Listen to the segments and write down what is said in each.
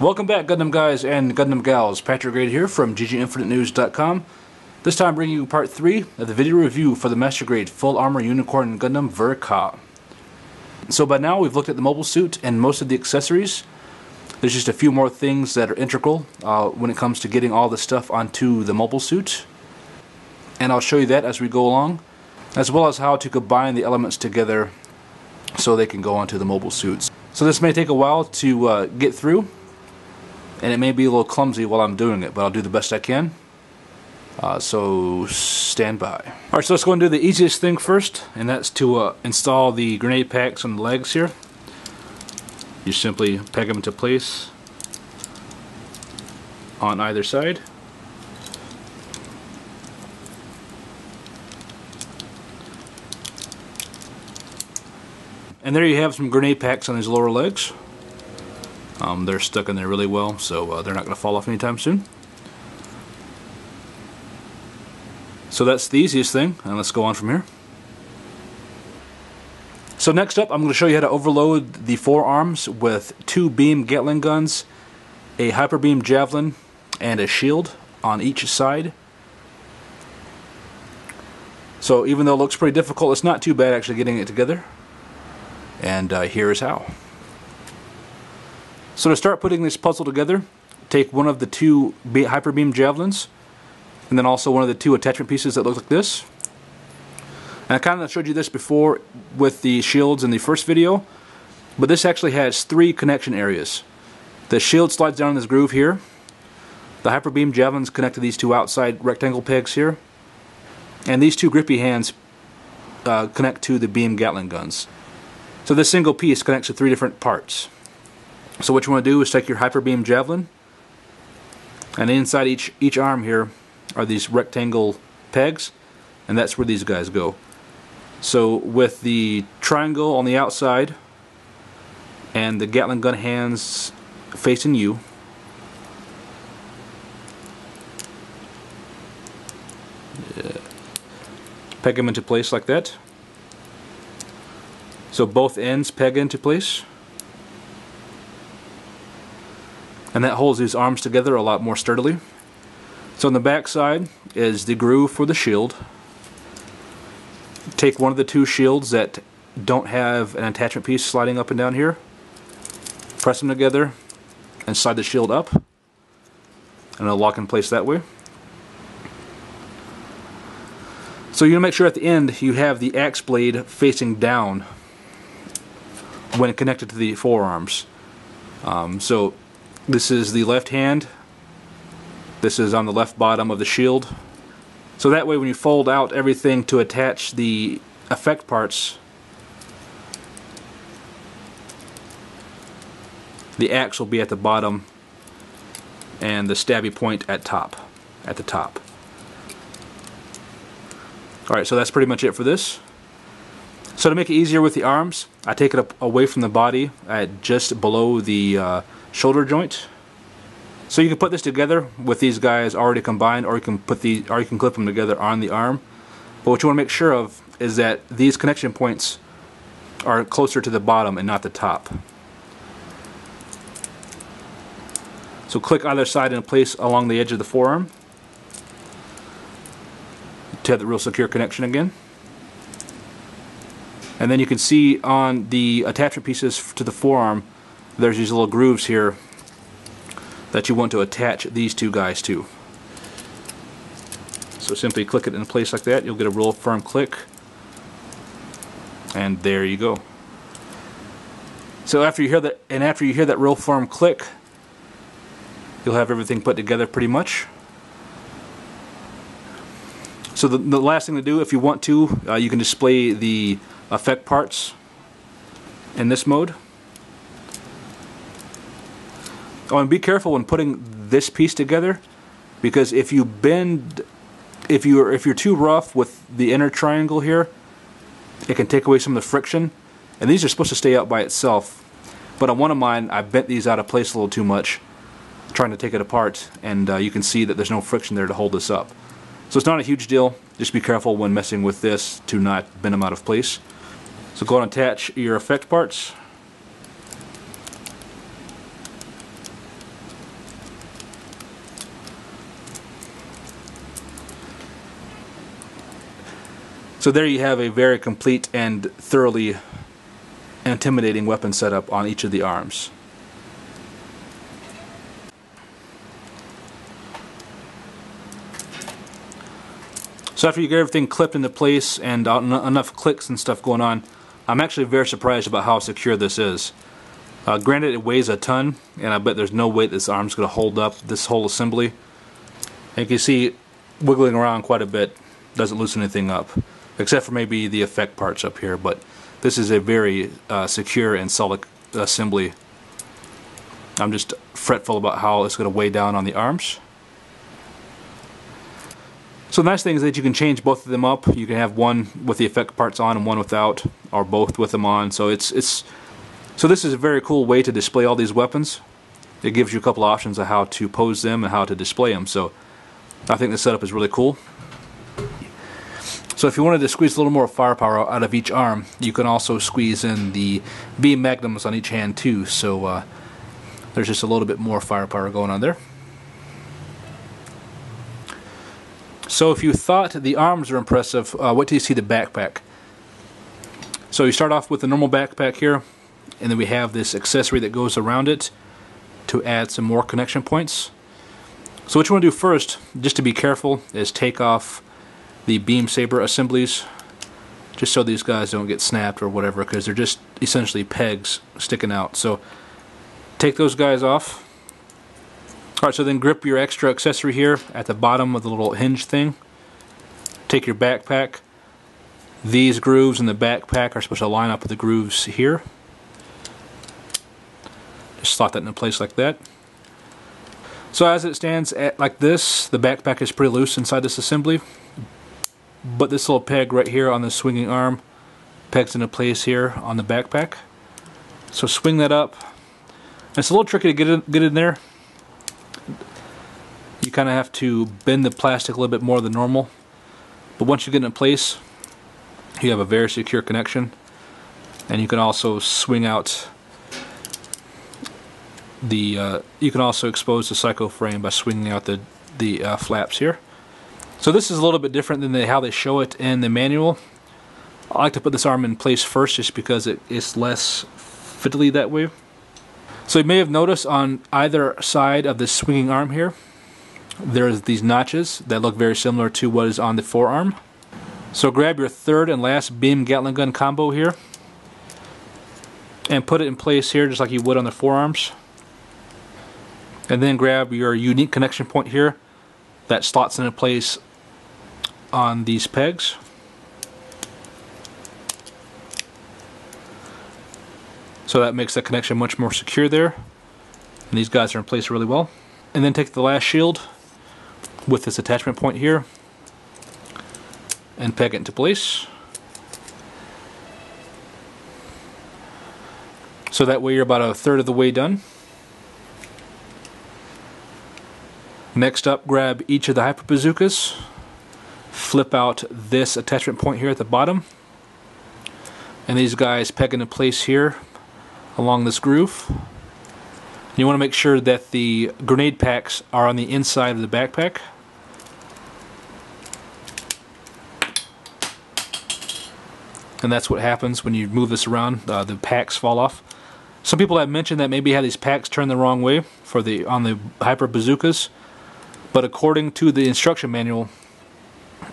Welcome back, Gundam guys and Gundam gals. Patrick Grade here from GGInfiniteNews.com. This time bringing you part 3 of the video review for the Master Grade Full Armor Unicorn Gundam Verka. So by now we've looked at the mobile suit and most of the accessories. There's just a few more things that are integral when it comes to getting all the stuff onto the mobile suit. And I'll show you that as we go along, as well as how to combine the elements together so they can go onto the mobile suits. So this may take a while to get through, and it may be a little clumsy while I'm doing it, but I'll do the best I can. So stand by. Alright, so let's go and do the easiest thing first, and that's to install the grenade packs on the legs here. You simply peg them into place on either side. And there you have some grenade packs on these lower legs. They're stuck in there really well, so they're not going to fall off anytime soon. So that's the easiest thing, and let's go on from here. So next up, I'm going to show you how to overload the forearms with 2 beam Gatling guns, a hyper beam javelin, and a shield on each side. So even though it looks pretty difficult, it's not too bad actually getting it together. And here is how. So to start putting this puzzle together, take one of the 2 hyper beam javelins, and then also one of the 2 attachment pieces that look like this. And I kind of showed you this before with the shields in the first video, but this actually has 3 connection areas. The shield slides down in this groove here. The hyper beam javelins connect to these 2 outside rectangle pegs here, and these 2 grippy hands connect to the beam Gatling guns. So this single piece connects to 3 different parts. So what you want to do is take your hyper beam javelin, and inside each arm here are these rectangle pegs, and that's where these guys go. So with the triangle on the outside and the Gatling gun hands facing you, peg them into place like that. So both ends peg into place, and that holds these arms together a lot more sturdily. So on the back side is the groove for the shield. Take one of the 2 shields that don't have an attachment piece sliding up and down here, press them together, and slide the shield up, and it'll lock in place that way. So you want to make sure at the end you have the axe blade facing down when connected to the forearms. So this is the left hand, this is on the left bottom of the shield. So that way when you fold out everything to attach the effect parts, the axe will be at the bottom and the stabby point at the top. Alright, so that's pretty much it for this. So to make it easier with the arms, I take it up away from the body at just below the shoulder joint. So you can put this together with these guys already combined, or you can clip them together on the arm. But what you want to make sure of is that these connection points are closer to the bottom and not the top. So click either side in place along the edge of the forearm to have the real secure connection again. And then you can see on the attachment pieces to the forearm, there's these little grooves here that you want to attach these 2 guys to. So simply click it in place like that. You'll get a real firm click, and there you go. So after you hear that real firm click, you'll have everything put together pretty much. So the last thing to do, if you want to, you can display the effect parts in this mode. Oh, and be careful when putting this piece together, because if you're too rough with the inner triangle here, it can take away some of the friction. And these are supposed to stay out by itself, but on one of mine I bent these out of place a little too much trying to take it apart, and you can see that there's no friction there to hold this up. So it's not a huge deal, just be careful when messing with this to not bend them out of place. So go and attach your effect parts. So there you have a very complete and thoroughly intimidating weapon setup on each of the arms. So after you get everything clipped into place and enough clicks and stuff going on, I'm actually very surprised about how secure this is. Granted, it weighs a ton, and I bet there's no way this arm's going to hold up this whole assembly. And you can see wiggling around quite a bit, doesn't loosen anything up, except for maybe the effect parts up here, but this is a very secure and solid assembly. I'm just fretful about how it's going to weigh down on the arms. So the nice thing is that you can change both of them up. You can have one with the effect parts on and one without, or both with them on. So so this is a very cool way to display all these weapons. It gives you a couple options of how to pose them and how to display them. So I think the setup is really cool. So if you wanted to squeeze a little more firepower out of each arm, you can also squeeze in the beam magnums on each hand too. So there's just a little bit more firepower going on there. So if you thought the arms are impressive, wait till you see the backpack. So you start off with the normal backpack here, and then we have this accessory that goes around it to add some more connection points. So what you want to do first, just to be careful, is take off the beam saber assemblies, just so these guys don't get snapped or whatever, because they're just essentially pegs sticking out. So take those guys off. Alright, so then grip your extra accessory here at the bottom of the little hinge thing. Take your backpack. These grooves in the backpack are supposed to line up with the grooves here. Just slot that into place like that. So as it stands like this, the backpack is pretty loose inside this assembly. But this little peg right here on the swinging arm pegs into place here on the backpack. So swing that up. It's a little tricky to get in there. You kind of have to bend the plastic a little bit more than normal, but once you get it in place, you have a very secure connection. And you can also swing out the you can also expose the psycho frame by swinging out the flaps here. So this is a little bit different than how they show it in the manual. I like to put this arm in place first just because it's less fiddly that way. So you may have noticed on either side of the swinging arm here, there's these notches that look very similar to what is on the forearm. So grab your third and last beam Gatling gun combo here and put it in place here just like you would on the forearms. And then grab your unique connection point here that slots into place on these pegs. So that makes that connection much more secure there. And these guys are in place really well. And then take the last shield with this attachment point here and peg it into place. So that way you're about a third of the way done. Next up, grab each of the hyper bazookas, flip out this attachment point here at the bottom, and these guys peg into place here along this groove. You want to make sure that the grenade packs are on the inside of the backpack. And that's what happens when you move this around. The packs fall off. Some people have mentioned that maybe have these packs turned the wrong way on the hyper bazookas, but according to the instruction manual,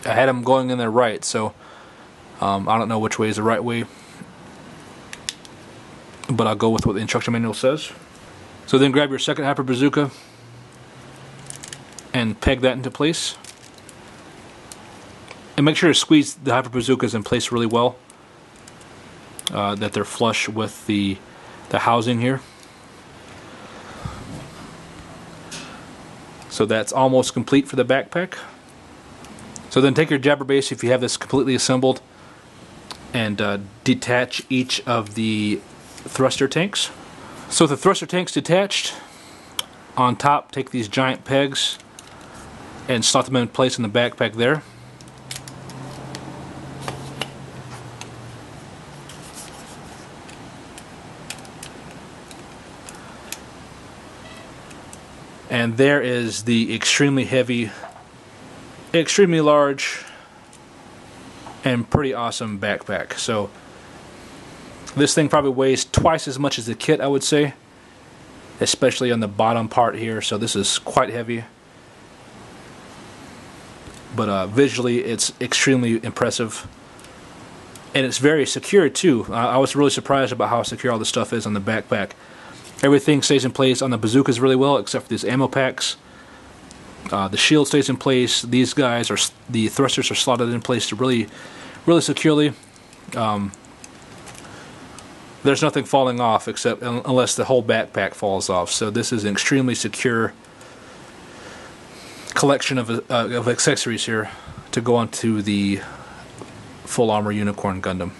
I had them going in there right. So I don't know which way is the right way, but I'll go with what the instruction manual says. So then grab your second hyper bazooka and peg that into place. And make sure to squeeze the hyper bazookas in place really well, that they're flush with the housing here. So that's almost complete for the backpack. So then take your jabber base if you have this completely assembled and detach each of the thruster tanks. So with the thruster tanks detached, on top take these giant pegs and slot them in place in the backpack there. And there is the extremely heavy, extremely large and pretty awesome backpack. So this thing probably weighs twice as much as the kit, I would say, especially on the bottom part here. So this is quite heavy, but visually it's extremely impressive, and it's very secure too. I was really surprised about how secure all this stuff is on the backpack. Everything stays in place on the bazookas really well, except for these ammo packs. The shield stays in place. These guys the thrusters are slotted in place to really securely. There's nothing falling off except unless the whole backpack falls off. So this is an extremely secure collection of accessories here to go onto the full armor Unicorn Gundam.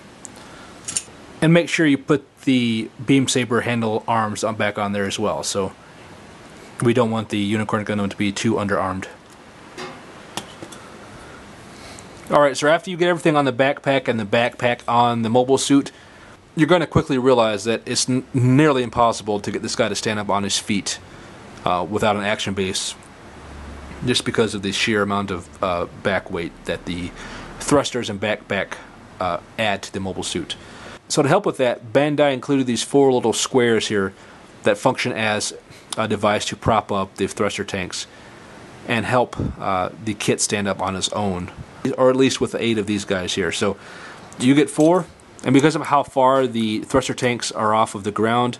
And make sure you put the beam saber handle arms back on there as well. So we don't want the Unicorn Gundam to be too underarmed. Alright, so after you get everything on the backpack and the backpack on the mobile suit, you're going to quickly realize that it's nearly impossible to get this guy to stand up on his feet without an action base, just because of the sheer amount of back weight that the thrusters and backpack add to the mobile suit. So to help with that, Bandai included these 4 little squares here that function as a device to prop up the thruster tanks and help the kit stand up on its own, or at least with the aid of these guys here. So you get 4, and because of how far the thruster tanks are off of the ground,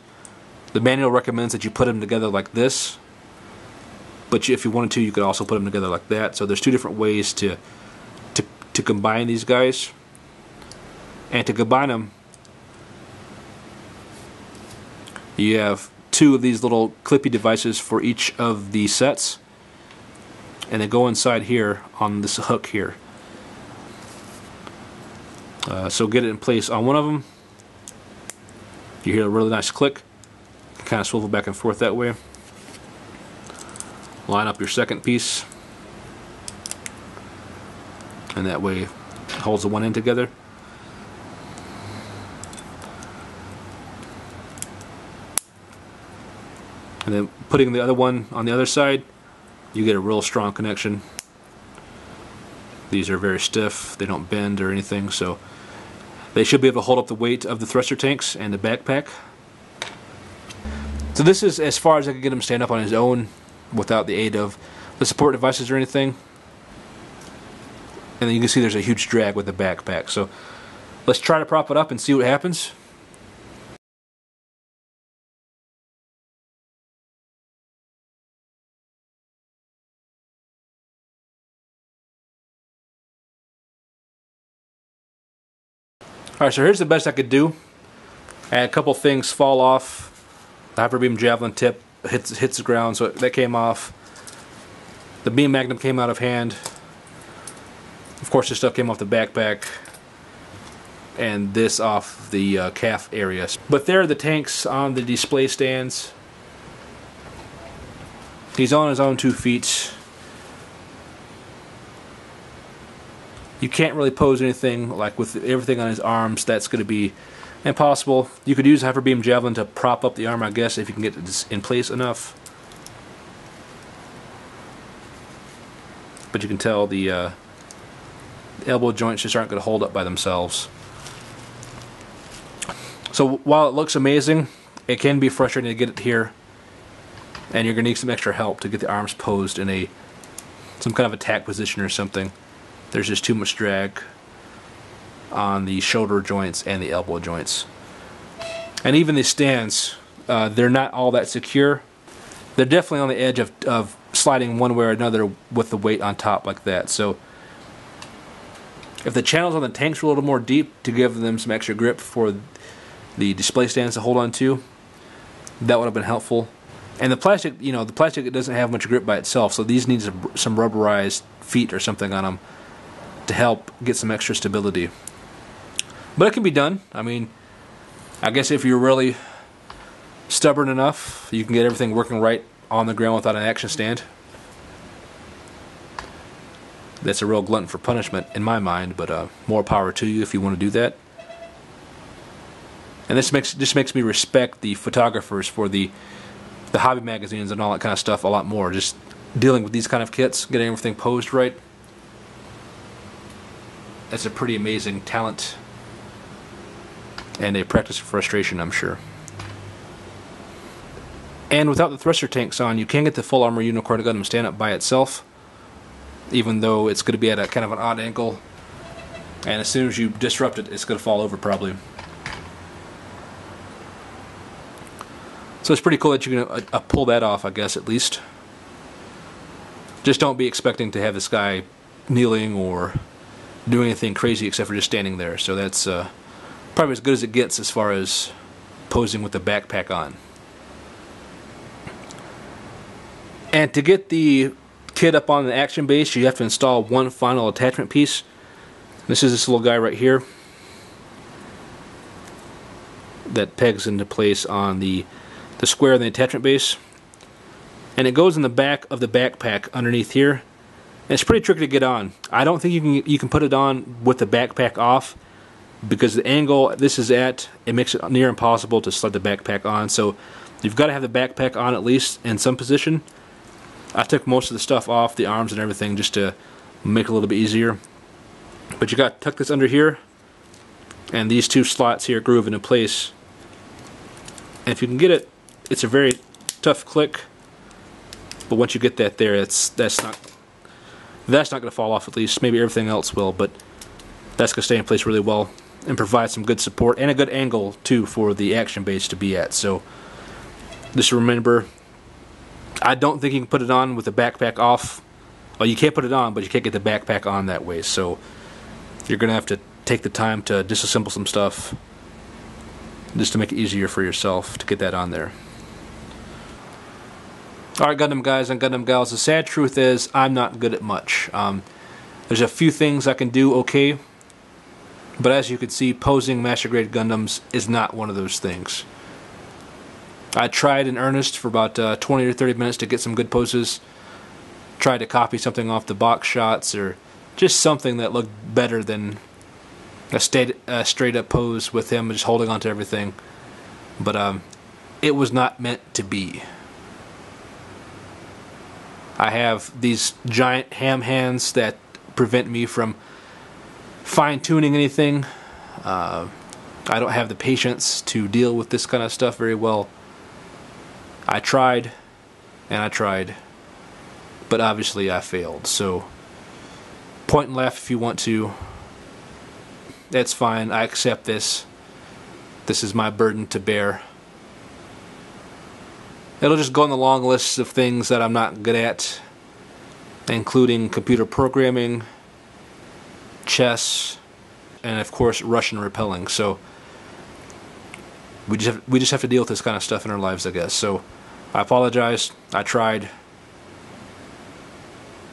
the manual recommends that you put them together like this, but if you wanted to, you could also put them together like that. So there's 2 different ways to combine these guys, and to combine them you have 2 of these little clippy devices for each of the sets, and they go inside here on this hook here. So get it in place on one of them. You hear a really nice click. Kind of swivel back and forth that way. Line up your second piece, and that way it holds the one end together. And then putting the other one on the other side, you get a real strong connection. These are very stiff, they don't bend or anything, so they should be able to hold up the weight of the thruster tanks and the backpack. So this is as far as I can get him to stand up on his own without the aid of the support devices or anything. And then you can see there's a huge drag with the backpack. So let's try to prop it up and see what happens. Alright, so here's the best I could do. And a couple things fall off. The Hyper Beam Javelin tip hits the ground, so that came off. The Beam Magnum came out of hand. Of course, this stuff came off the backpack. And this off the calf area. But there are the tanks on the display stands. He's on his own 2 feet. You can't really pose anything, like with everything on his arms, that's going to be impossible. You could use Hyper Beam Javelin to prop up the arm, I guess, if you can get it in place enough. But you can tell the elbow joints just aren't going to hold up by themselves. So while it looks amazing, it can be frustrating to get it here, and you're going to need some extra help to get the arms posed in some kind of attack position or something. There's just too much drag on the shoulder joints and the elbow joints. And even the stands, they're not all that secure. They're definitely on the edge of sliding one way or another with the weight on top like that. So if the channels on the tanks were a little more deep to give them some extra grip for the display stands to hold on to, that would have been helpful. And the plastic, the plastic, it doesn't have much grip by itself, so these need some rubberized feet or something on them to help get some extra stability. But it can be done. I mean, I guess if you're really stubborn enough, you can get everything working right on the ground without an action stand. That's a real glutton for punishment in my mind, but more power to you if you want to do that. And this makes me respect the photographers for the hobby magazines and all that kind of stuff a lot more. Just dealing with these kind of kits, getting everything posed right. that's a pretty amazing talent and a practice of frustration, I'm sure. And without the thruster tanks on, you can get the full armor Unicorn Gundam stand up by itself, even though it's going to be at a kind of an odd angle, and as soon as you disrupt it, it's going to fall over probably. So it's pretty cool that you can pull that off, I guess, at least. Just don't be expecting to have this guy kneeling or doing anything crazy except for just standing there. So that's probably as good as it gets as far as posing with the backpack on. And to get the kit up on the action base, you have to install one final attachment piece. This is this little guy right here that pegs into place on the square in the attachment base, and it goes in the back of the backpack underneath here. And it's pretty tricky to get on. I don't think you can put it on with the backpack off, because the angle this is at, it makes it near impossible to slide the backpack on. So you've got to have the backpack on at least in some position. I took most of the stuff off, the arms and everything, just to make it a little bit easier. But you got to tuck this under here, and these two slots here groove into place. And if you can get it, it's a very tough click. But once you get that there, that's not going to fall off. At least maybe everything else will, but that's going to stay in place really well and provide some good support and a good angle too for the action base to be at. So just remember, I don't think you can put it on with the backpack off. Well, you can't put it on, but you can't get the backpack on that way. So you're going to have to take the time to disassemble some stuff just to make it easier for yourself to get that on there. Alright, Gundam guys and Gundam gals, the sad truth is I'm not good at much. There's a few things I can do okay, but as you can see, posing Master Grade Gundams is not one of those things. I tried in earnest for about 20 or 30 minutes to get some good poses. Tried to copy something off the box shots, or just something that looked better than a straight up pose with him just holding on to everything. But it was not meant to be. I have these giant ham hands that prevent me from fine-tuning anything. I don't have the patience to deal with this kind of stuff very well. I tried, and I tried, but obviously I failed. So point and laugh if you want to. That's fine. I accept this. This is my burden to bear. It'll just go on the long list of things that I'm not good at, including computer programming, chess, and of course Russian repelling. So we just have to deal with this kind of stuff in our lives, I guess. So I apologize. I tried,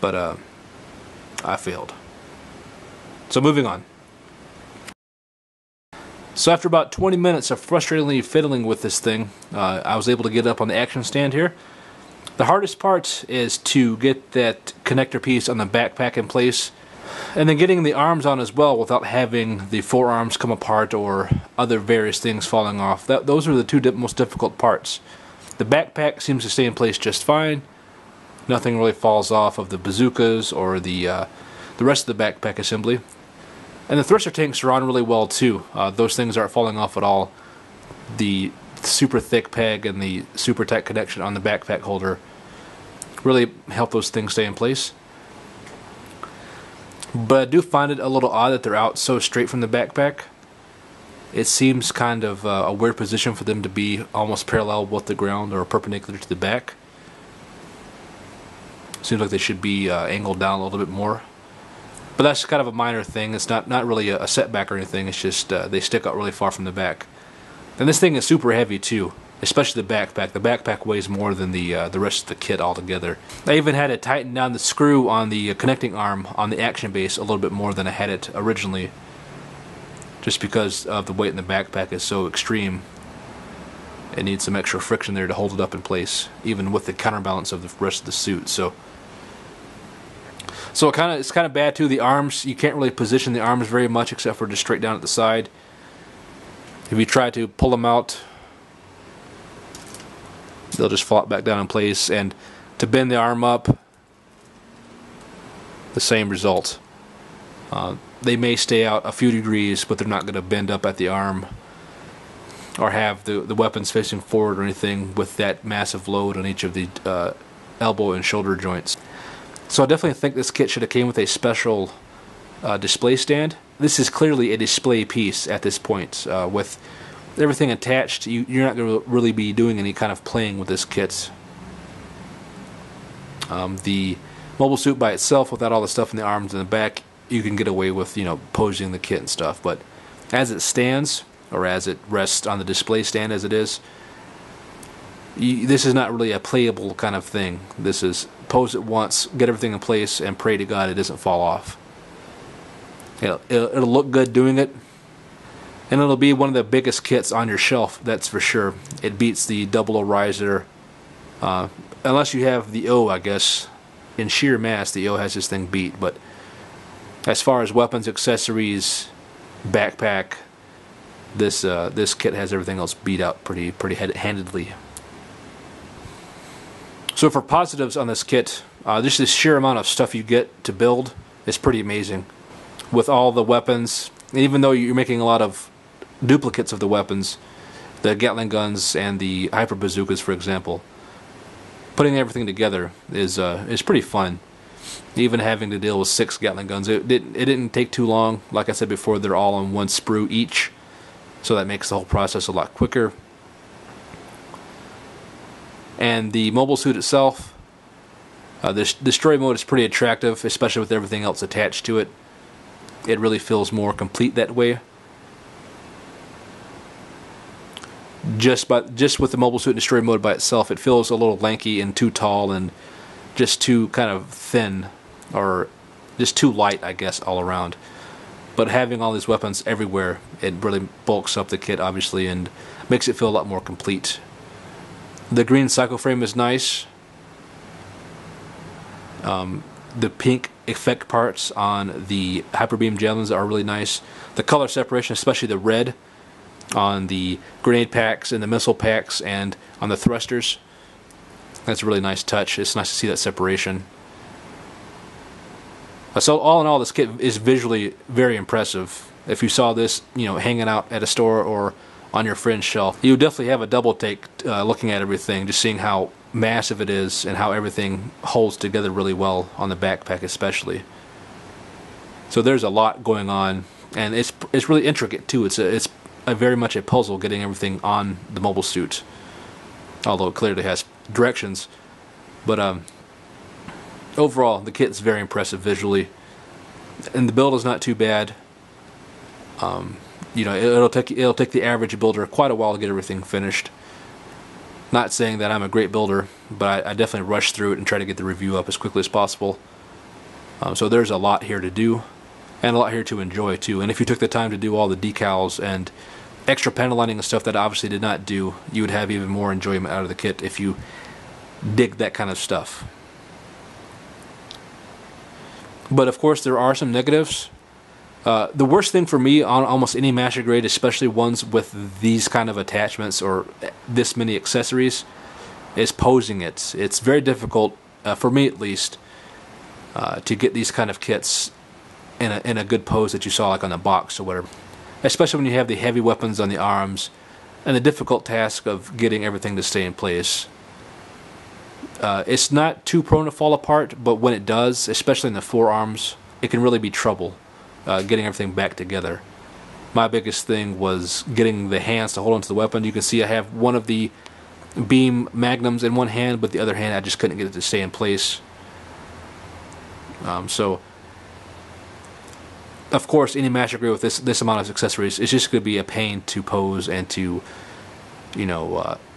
but I failed. So moving on. So after about 20 minutes of frustratingly fiddling with this thing, I was able to get up on the action stand here. The hardest part is to get that connector piece on the backpack in place, and then getting the arms on as well without having the forearms come apart or other various things falling off. Those are the two most difficult parts. The backpack seems to stay in place just fine. Nothing really falls off of the bazookas or the rest of the backpack assembly. And the thruster tanks are on really well too. Those things aren't falling off at all. The super thick peg and the super tight connection on the backpack holder really help those things stay in place. But I do find it a little odd that they're out so straight from the backpack. It seems kind of a weird position for them to be almost parallel with the ground or perpendicular to the back. Seems like they should be angled down a little bit more. But that's kind of a minor thing. It's not really a setback or anything. It's just they stick out really far from the back. And this thing is super heavy too, especially the backpack. The backpack weighs more than the rest of the kit altogether. I even had to tighten down the screw on the connecting arm on the action base a little bit more than I had it originally, just because of the weight in the backpack is so extreme. It needs some extra friction there to hold it up in place, even with the counterbalance of the rest of the suit. So it's kind of bad too. The arms, you can't really position the arms very much except for just straight down at the side. If you try to pull them out, they'll just flop back down in place. And to bend the arm up, the same result. they may stay out a few degrees, but they're not going to bend up at the arm or have the weapons facing forward or anything with that massive load on each of the elbow and shoulder joints. So I definitely think this kit should have came with a special display stand. This is clearly a display piece at this point. With everything attached, you're not going to really be doing any kind of playing with this kit. The mobile suit by itself, without all the stuff in the arms and the back, you can get away with, posing the kit and stuff. But as it stands, or as it rests on the display stand as it is, this is not really a playable kind of thing. This is pose it once, get everything in place, and pray to God it doesn't fall off. It'll look good doing it, and it'll be one of the biggest kits on your shelf, that's for sure. It beats the double O riser, unless you have the O, I guess. In sheer mass, the O has this thing beat, but as far as weapons, accessories, backpack, this kit has everything else beat out pretty handedly. So for positives on this kit, just the sheer amount of stuff you get to build is pretty amazing. With all the weapons, even though you're making a lot of duplicates of the weapons, the Gatling guns and the hyper bazookas, for example, putting everything together is pretty fun. Even having to deal with 6 Gatling guns, it didn't take too long. Like I said before, they're all on one sprue each, so that makes the whole process a lot quicker. And the mobile suit itself, this destroy mode is pretty attractive, especially with everything else attached to it. It really feels more complete that way. Just with the mobile suit and destroy mode by itself, it feels a little lanky and too tall and just too kind of thin, or just too light, I guess, all around. But having all these weapons everywhere, it really bulks up the kit, obviously, and makes it feel a lot more complete. The green cycle frame is nice. The pink effect parts on the hyper beam javelins are really nice. The color separation, especially the red on the grenade packs and the missile packs and on the thrusters, that's a really nice touch. It's nice to see that separation. So all in all, this kit is visually very impressive. If you saw this, hanging out at a store or on your friend's shelf, you definitely have a double take looking at everything, just seeing how massive it is and how everything holds together really well on the backpack especially. So there's a lot going on, and it's really intricate too. It's a very much a puzzle getting everything on the mobile suit, although it clearly has directions. But overall, the kit's very impressive visually, and the build is not too bad. It'll take the average builder quite a while to get everything finished. Not saying that I'm a great builder, but I definitely rush through it and try to get the review up as quickly as possible. So there's a lot here to do, and a lot here to enjoy too. And if you took the time to do all the decals and extra panel lining and stuff that I obviously did not do, you would have even more enjoyment out of the kit if you dig that kind of stuff. But of course, there are some negatives. The worst thing for me on almost any master grade, especially ones with these kind of attachments or this many accessories, is posing it. It's very difficult, for me at least, to get these kind of kits in a good pose that you saw like on the box or whatever. Especially when you have the heavy weapons on the arms and the difficult task of getting everything to stay in place. It's not too prone to fall apart, but when it does, especially in the forearms, it can really be trouble. Getting everything back together. My biggest thing was getting the hands to hold onto the weapon. You can see I have one of the beam magnums in one hand, but the other hand I just couldn't get it to stay in place. So, of course, any master grade with this amount of accessories is just going to be a pain to pose and to,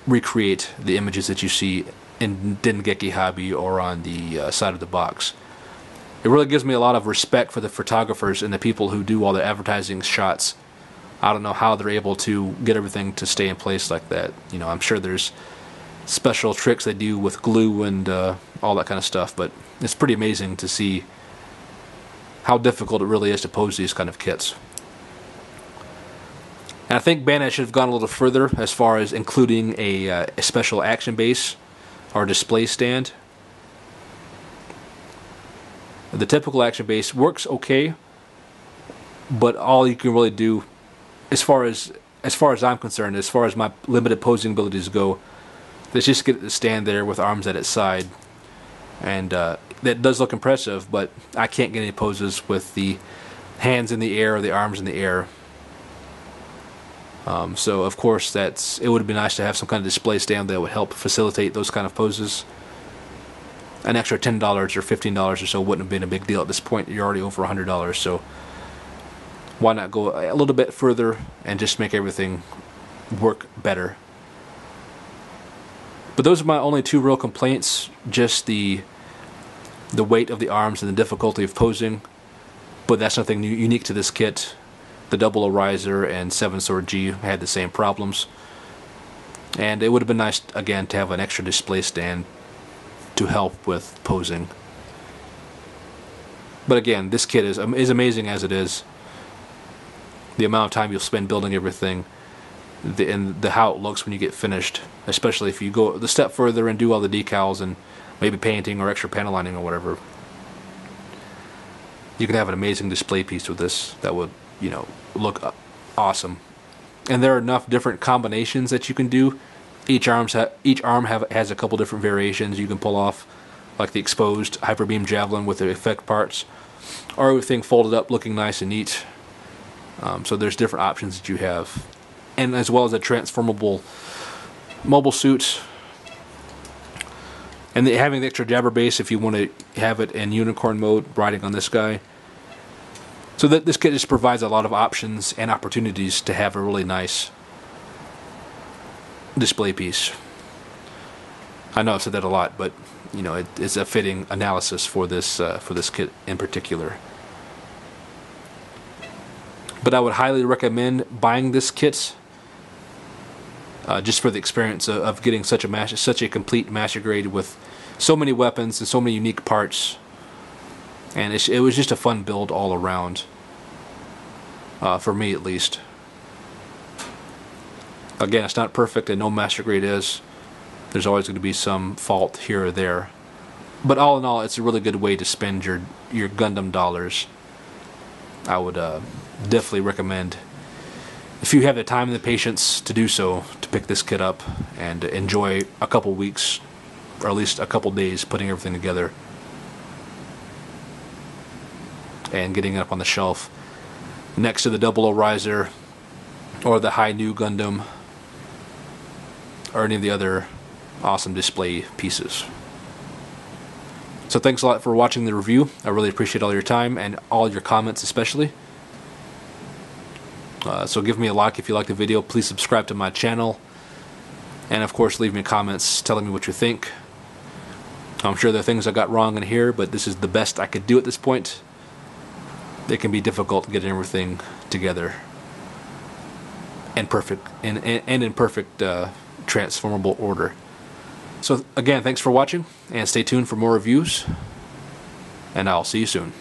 recreate the images that you see in Dengeki Hobby or on the side of the box. It really gives me a lot of respect for the photographers and the people who do all the advertising shots. I don't know how they're able to get everything to stay in place like that. I'm sure there's special tricks they do with glue and all that kind of stuff, but it's pretty amazing to see how difficult it really is to pose these kind of kits. And I think Bandai should have gone a little further as far as including a special action base or display stand. The typical action base works okay, but all you can really do, as far as I'm concerned, as far as my limited posing abilities go, is just get it to stand there with arms at its side, and that does look impressive. But I can't get any poses with the hands in the air or the arms in the air. So of course it would be nice to have some kind of display stand that would help facilitate those kind of poses. An extra $10 or $15 or so wouldn't have been a big deal at this point. You're already over $100, so why not go a little bit further and just make everything work better? But those are my only two real complaints, just the weight of the arms and the difficulty of posing. But that's nothing unique to this kit. The Double O Riser and 7 Sword G had the same problems. And it would have been nice, again, to have an extra display stand to help with posing. But again, this kit is amazing as it is. The amount of time you'll spend building everything, and how it looks when you get finished, especially if you go the step further and do all the decals and maybe painting or extra panel lining or whatever. You can have an amazing display piece with this that would, look awesome. And there are enough different combinations that you can do. Each arm has a couple different variations you can pull off, like the exposed hyper beam javelin with the effect parts, or everything folded up looking nice and neat. So there's different options that you have, and as well as a transformable mobile suit, and having the extra jabber base if you want to have it in unicorn mode riding on this guy. So that this kit just provides a lot of options and opportunities to have a really nice display piece. I know I've said that a lot, but it's a fitting analysis for this kit in particular. But I would highly recommend buying this kit, just for the experience of getting such a complete master grade with so many weapons and so many unique parts. And it was just a fun build all around, for me at least. Again, it's not perfect, and no master grade is. There's always going to be some fault here or there. But all in all, it's a really good way to spend your Gundam dollars. I would definitely recommend, if you have the time and the patience to do so, to pick this kit up and enjoy a couple weeks, or at least a couple days, putting everything together and getting it up on the shelf next to the Double O Riser or the High New Gundam or any of the other awesome display pieces. So thanks a lot for watching the review. I really appreciate all your time and all your comments especially. So give me a like if you like the video. Please subscribe to my channel. And of course leave me comments telling me what you think. I'm sure there are things I got wrong in here, but this is the best I could do at this point. It can be difficult getting everything together and in perfect transformable order. So again, thanks for watching, and stay tuned for more reviews, and I'll see you soon.